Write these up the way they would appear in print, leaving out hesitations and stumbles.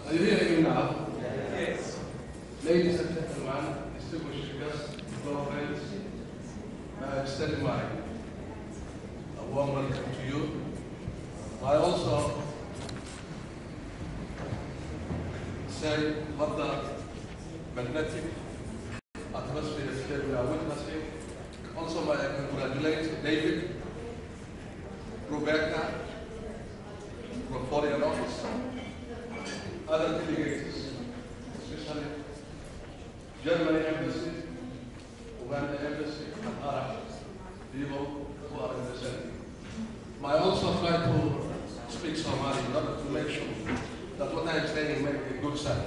Are you hearing me now? Yes. Ladies and gentlemen, distinguished guests, fellow friends, extend my warm welcome to you. I also say what the magnetic atmosphere that we are witnessing. Also, I congratulate David, Rebecca, from foreign office, other delegates, especially Germany embassy, Uganda embassy, and Arab people who are representing. I also try to speak Somali in order to make sure that what I'm saying make a good sense.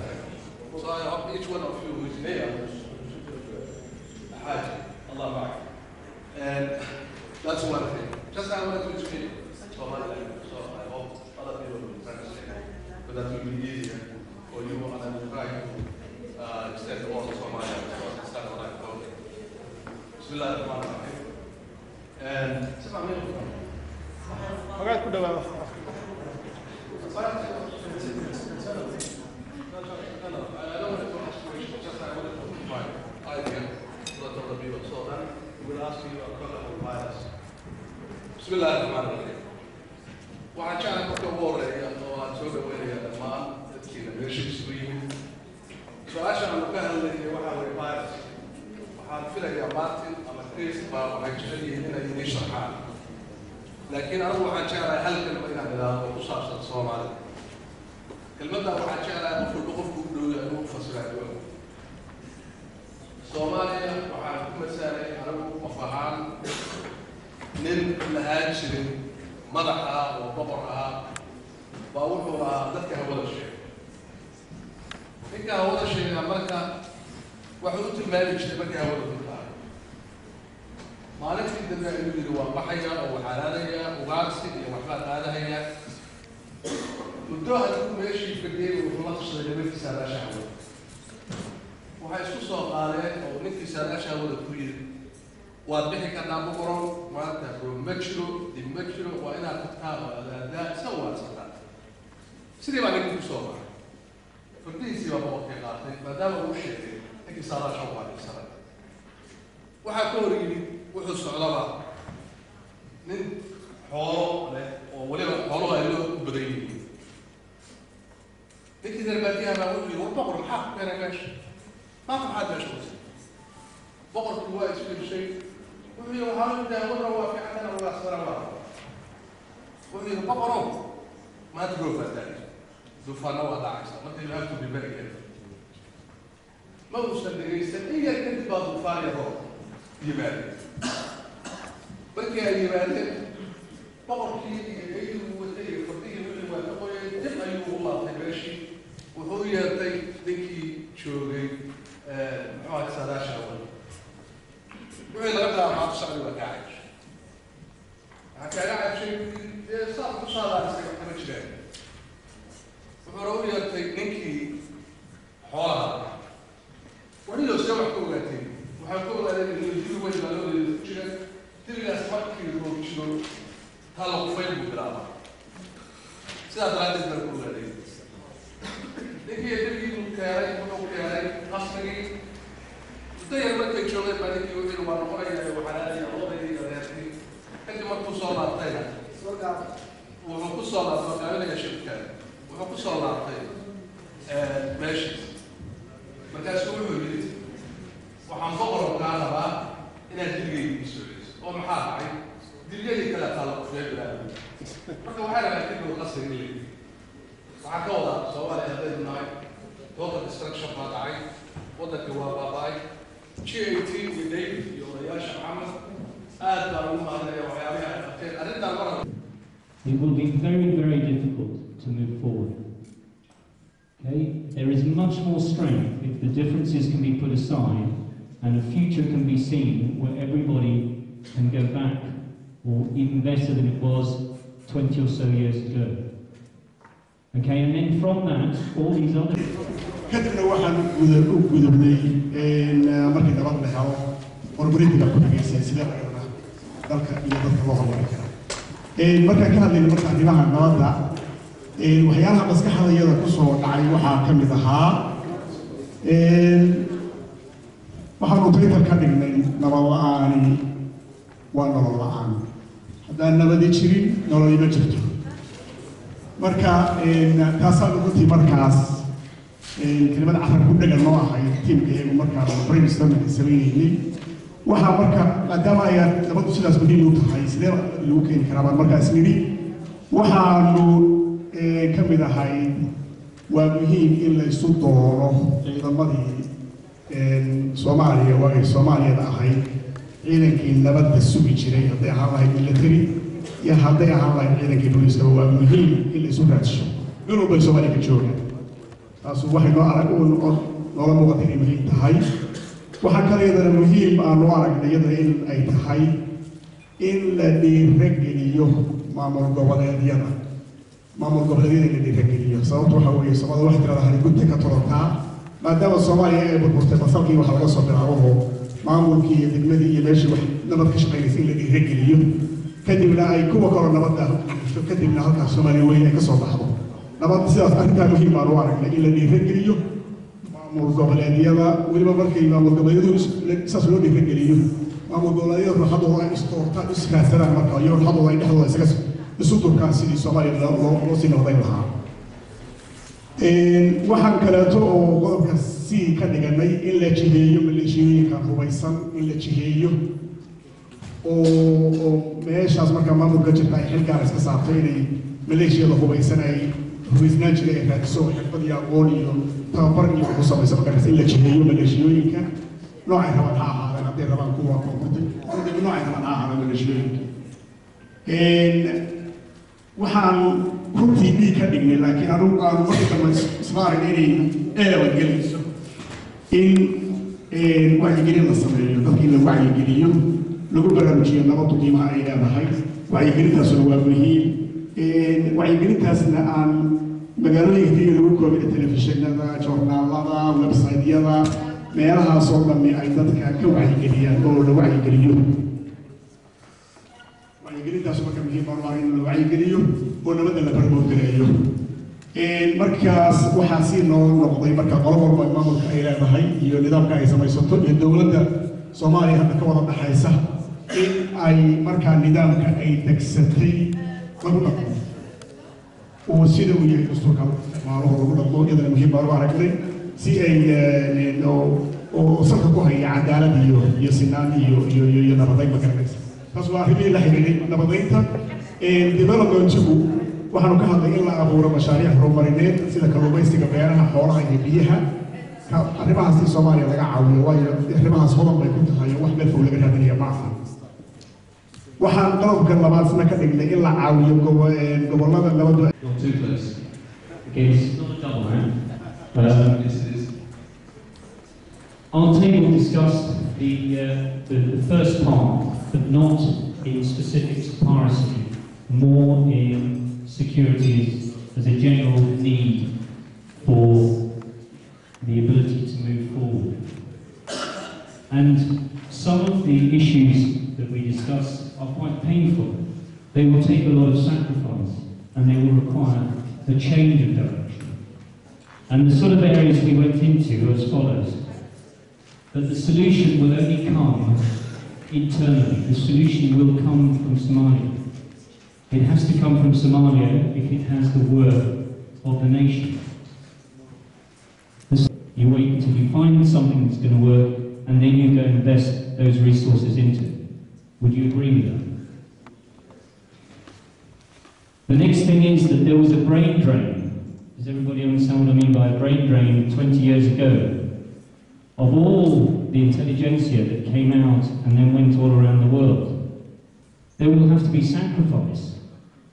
So I hope each one of you who is here, Hajj, Allah Ba'ak. And that's one thing. Just I wanted to speak Somali language, so I hope other people will translate, but that will be easier for you, and I will try to extend all Somalia because it's not what I'm talking. Bismillahirrahmanirrahim. And Magad ku dhawaad. I don't want to ask questions, just I wanted to provide idea to let other people. So then we'll ask you a couple of bias. Bismillahirrahmanirrahim. Waxaan jeclahay marka ugu horeeya oo aan soo dhaweynaya dhammaan dadkiina meesha isugu yimid. Su-aasha aan ka hadlayay waxaa weeye bias. Waxaan filayaa Martin ama Chris baa waxay jecel yihiin inay idin sharxaan. Laakiin anigu waxaan jeclahay hal kelmo inaan idhaahdo oo ku saabsan Soomaalida. Kelmadda waxaan jeclahay qof walba qofku u dhow yahay inuu fasiraayo. Soomaaliya waxaan ku masalay anigu qof ahaan nin lahaan jirin madaxa oo boqor ahaa baa wuxuu ahaa dadka hawada sheegay. Ninka hawada sheegay marka wuxuu u tilmaami jiray markii hawada ku tahay. Maalintii dambe inuu yidhi waa baxaya oo waxaalaadaya ugaarsi iyo waxbaan aadahaya. Muddo hadduu meeshii fadhiyey wuxuu la tashaday nimankii saadaasha hawada. Waxay isku soo qaadeen oo ninkii saadaasha hawada ku yidhi waad bixi kartaa boqoron maanta ma jiro dib ma jiro waa inaad tagtaa oo adaadaa isa waadsataa. Sidii baa ninkii kusoo maray. Fardihiisii baa boqorkii qaatay maadaama uu sheegay ninkii saadaasha waa dhibsaday. Waxaa ka hor yimid wuxuu socdaba nin xoolo leh oo weliba xooluhu ay loo u badan yihiin. Ninkii darbaadiyaha baa wuxuu yidhi war boqor maxaa ku keenay meesha? Maanta maxaad meesha kusay? boqorkii waa isfiirshay. wuxuu yidhi waxaa u daa wadra waa fiicantana waa asfara waa. wuxuu yidhi boqorow maanta roobaad daaysa. duufaanna waa dhacaysa marka you have to be very careful. ma uusan dhegaysan in yar kadib baa duufaan iyo roob yimaadeen. markii ay yimaadeen boqorkii iyo eyduu watay iyo fardihii wixii waa ka qoyay dib ayuu u laabtay meeshii. wuxuu yeertay ninkii joogay muxuu ahaa saadaasha hawada. wuxuu laga bilaabaa maanta socdi waa kaa cajay. waxaa kaaga cajay dee saad ku saadaalisay wax kama jiraan. wuxuuna u yeertay ninkii xoolaha. weliba see wax ka ogaatay. waxaan ka ogaadeen in dil weyn baa loo leeyahay ku jira. diligaas markii roob jiro taa lagu fayl buu bilaabaa. sidaa daraaddeed baan ku ogaaday. ninkii dilgii buu keenay wuxuu keenay qasrigii. dayar markay joogeen baa ninkii wuxuu waa noqonayaa waxaalaadaya odayga iyo reerkii. kadib markuu soo laabtayna wuxuu ku soo laabtay qaabilaya shirkaan. wuxuu ku soo laabtay meeshiis. markaasuu wuxuu yidhi waxaan boqoroo kaa rabaa inaad dilgayga ii soo celiso. oo maxaa dhacay? dilyadii kale taa la qufee bilaabay. marka waxaa lagaa dilgoo qasri in leeyahay. waxaa ka wadaa Soomaaliya haddaynu nahay total destruction baa dhacay. waddankii waa baaba'ay. G18 iyo David iyo odayaasha Maxamed aad baan ugu mahadnaya waxyaabaha ay qabteen. arrintan mar It will be very, very difficult to move forward. Okay? There is much more strength if the differences can be put aside and a future can be seen where everybody can go back or even better than it was 20 or so years ago. Okay, and then from that, all these other... kadibna waxaan u gudubnay markii nabad la helo warburintiga ku dhageysan sida dalka iyo dadka loo horumarin karo. markaan ka hadlayno marka arrimaha nabadda waxyaalaha maskaxdayada ku soo dhacay waxaa ka mid ahaa waxaanu Twitter ka dhignay nabad la'aani waa nolol la'aan haddaan nabadi jirin nolol ma jirto marka taasaan runtii markaas kelimada carab ku dhagan noo ahay tiimkaygu markaa brainstorming sameynayay waxaa marka maadaama ay nabadu sidaas muhiim u tahay sidee lagu keeni karaa baan markaas nidhi waxaanu ka mid ahay waa muhiim in la isu doono ciidamadii Soomaaliya waagay Soomaaliyada ahayd ciidankii nabadda sugi jiray hadday ahaan lahayd military iyo hadday ahaan lahayd ciidankii booliiska waa muhiim in la isu raadsho meel walba Soomaaliya ka jooga taas waxay noo arag noola muuqata inay muhiim tahay waxaa kale iyadana muhiim aan u aragnay iyadana in ay tahay in la dhiirageliyo maamul goboleedyada la dhiirageliyo sababta waxaa weeye Soomaalida wax tirada hal guddi ka torotaa maadaama Soomaaliya ay burburtay masalkii waxa laga soo bilaabo maamulkii iyo degmadii iyo meeshii wax nabad ka shaqeynaysa in la dhiirageliyo kadibna ay kuwa kale nabadda kadibna halkaas Soomaaliya weyn ay ka soo baxdo nabad sidaas arrintaa muhiim baan u aragnay in la dhiirageliyo maamul goboleedyada weliba markay maamul goboleedyadu saas loo dhiirageliyo maamul goboleedyada ruuxadooda ay istoortaan iskaasaraan marka iyo ruuxadooda ay dhexdooda isaga isu durkaan sidii Soomaaliya loo sii noqdayn lahaa waxaan kaleeto oo qodobka sii ka dhiganay in la jiheeyo maleeshiyooyinka hubaysan in la jiheeyo oo meeshaas markaa maamulka jirta ay xilgaar iska saartay inay maleeshiyada hubaysan ay hubaysnaan jiray ay raadiso xirfad iyo aqoon iyo tababar iyo ku samaysa markaas in la jiheeyo maleeshiyooyinka noocay rabaan ha ahaadeen hadday rabaan kuwa koonfurta noocay rabaan ha ahaadeen maleeshiyooyinka waxaan runtii dhiig ka dhignay laakiin aanu markii dambe ismaarin inay eewan gelayso in wacyigelin la sameeyo dadka in la wacyigeliyo lagu baraarujiyo nabaddu qiimaha ay leedahay wacyigelintaasuna waa muhiim wacyigelintaasna aan magaalooyinka keliya lagu koobin telefishinada joornaalada website-yada meelahaasoo dhammi ay dadka ka wacyigeliyaan oo la wacyigeliyo wacyigelintaas marka muhiim baa in la wacyigeliyo oo nabadda la barmoodgareeyo markaas waxaa sii noo noqday marka qolo walba maamulka ay leedahay iyo nidaamka ay samaysato iyo dowladda Soomaaliya hadda ka wada dhaxaysa in ay markaa nidaamka ay degsatay lagu dhaqmo oo sida uu yahay dastuurka isticmaalaha lagu dhaqmo iyadana muhiim baa u aragnay si ay oo salka ku haya cadaalad iyo sinaan iyo nabadayn magaranaysa taas waa arrimihii la xiriiray nabadaynta developmentigu waxaanu ka hadlay in la abuuro mashaariic horumarineed sida kalluumaysiga beeraha xoolaha iyo biyaha arrimahaas in Soomaaliya laga caawiyo waayo arrimahaas hodan bay ku tahay wax meel fog laga raadinaya ma aha waxaan qodobka labaadna ka dhignay in la caawiyo gobollada nabaddu Our table discussed the first part, but not in specifics of piracy, more in security as a general need for the ability to move forward. And some of the issues that we discussed are quite painful. They will take a lot of sacrifice and they will require a change of direction. And the sort of areas we went into are as follows. That the solution will only come internally. The solution will come from Somalia. It has to come from Somalia if it has the worth of the nation. You wait until you find something that's going to work, and then you go invest those resources into it. Would you agree with that? The next thing is that there was a brain drain. Does everybody understand what I mean by a brain drain 20 years ago? Of all the intelligentsia that came out and then went all around the world, there will have to be sacrifice.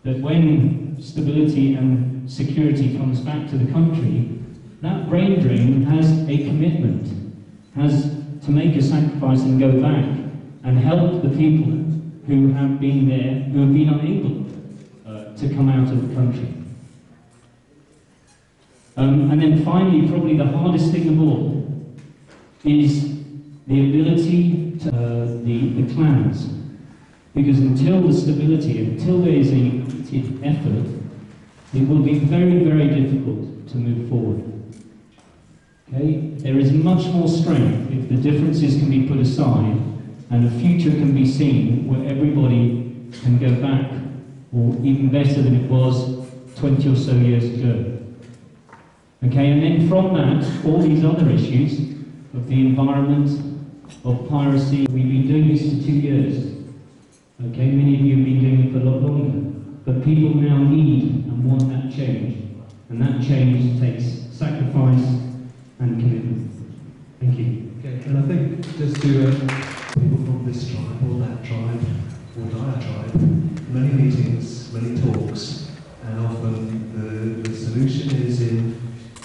That when stability and security comes back to the country, that brain drain has a commitment, has to make a sacrifice and go back and help the people who have been there, who have been unable to come out of the country. And then finally, probably the hardest thing of all, is the ability to the clans. Because until the stability, until there is a effort it will be very, very difficult to move forward. Okay? There is much more strength if the differences can be put aside and a future can be seen where everybody can go back, or even better than it was 20 or so years ago. Okay, and then from that, all these other issues of the environment, of piracy, we've been doing this for 2 years. Okay, many of you have been doing it for a lot longer. But people now need and want that change. And that change takes sacrifice and commitment. Thank you. Okay, and I think just to people from this tribe or that tribe or our tribe, many meetings, many talks, and often the solution is in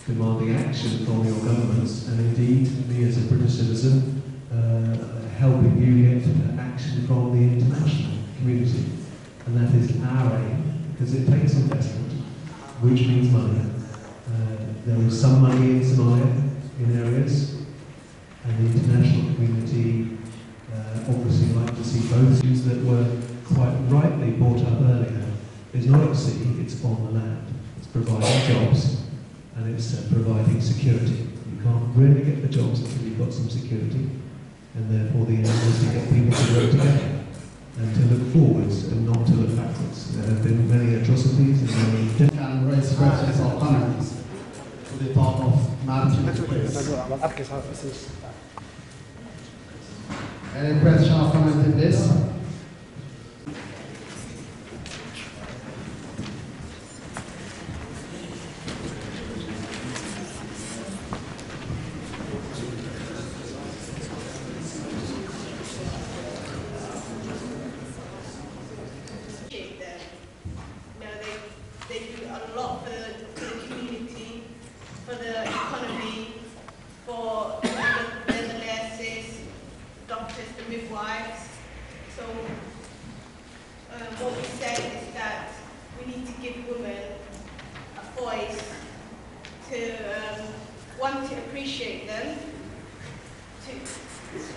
demanding action from your governments, and indeed me as a British citizen helping you get action from the international community. And that is our aim, because it takes investment, which means money. There is some money in Somalia, in areas, and the international community obviously like to see both issues that were quite rightly brought up earlier. It's not at sea, it's on the land. It's providing jobs, and it's providing security. You can't really get the jobs until you've got some security, and therefore the aim is to get people to work together and to look forwards and not to look backwards. There have been many atrocities and many... Can raise questions or comments to the talk of Martin, please. Any question or comment in this? They do a lot for the community, for the economy, for the nurses, doctors, the midwives. So what we said is that we need to give women a voice to want to appreciate them,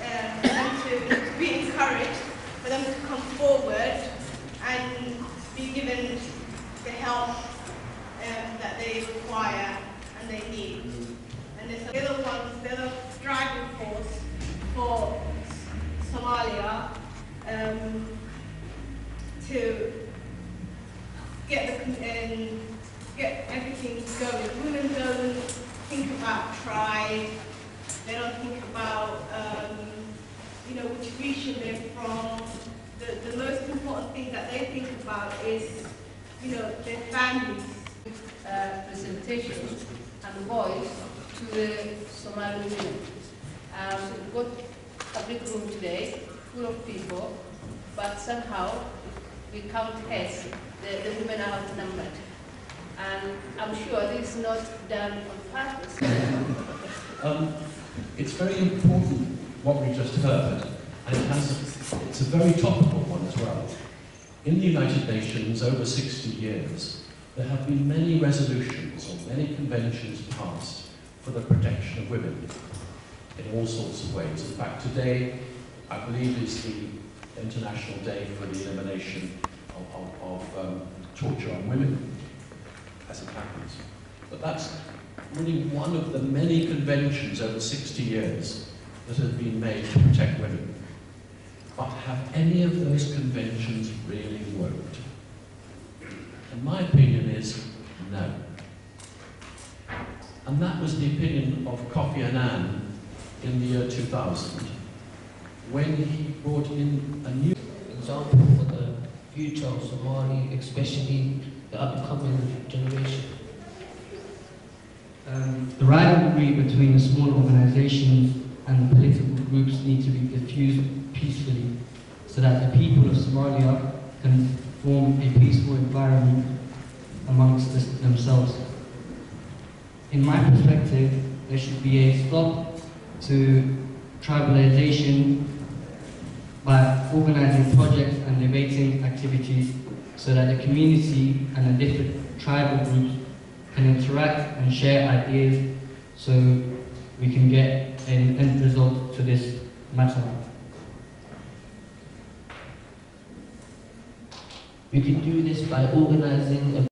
and to be encouraged for them to come forward and be given the help that they require and they need. And there's the other driving force for Somalia to get everything going. Women don't think about tribe, they don't think about which region they're from. The most important thing that they think about is their families. Presentation and voice to the Somali women. We've got a big room today, full of people, but somehow we count heads, the women are outnumbered. And I'm sure this is not done on purpose. It's very important what we just heard, and it's a very topical one as well. In the United Nations, over 60 years, there have been many resolutions or many conventions passed for the protection of women in all sorts of ways. In fact, today, I believe, is the International Day for the Elimination of Torture on Women, as it happens. But that's really one of the many conventions over 60 years that have been made to protect women. But have any of those conventions really worked? And my opinion is no. And that was the opinion of Kofi Annan in the year 2000, when he brought in a new example for the future of Somalia, especially the upcoming generation. The rivalry between the small organizations and the political groups need to be diffused peacefully so that the people of Somalia can form a peaceful environment amongst themselves. In my perspective, there should be a stop to tribalization by organizing projects and debating activities so that the community and the different tribal groups can interact and share ideas so we can get an end result to this matter. We can do this by organizing a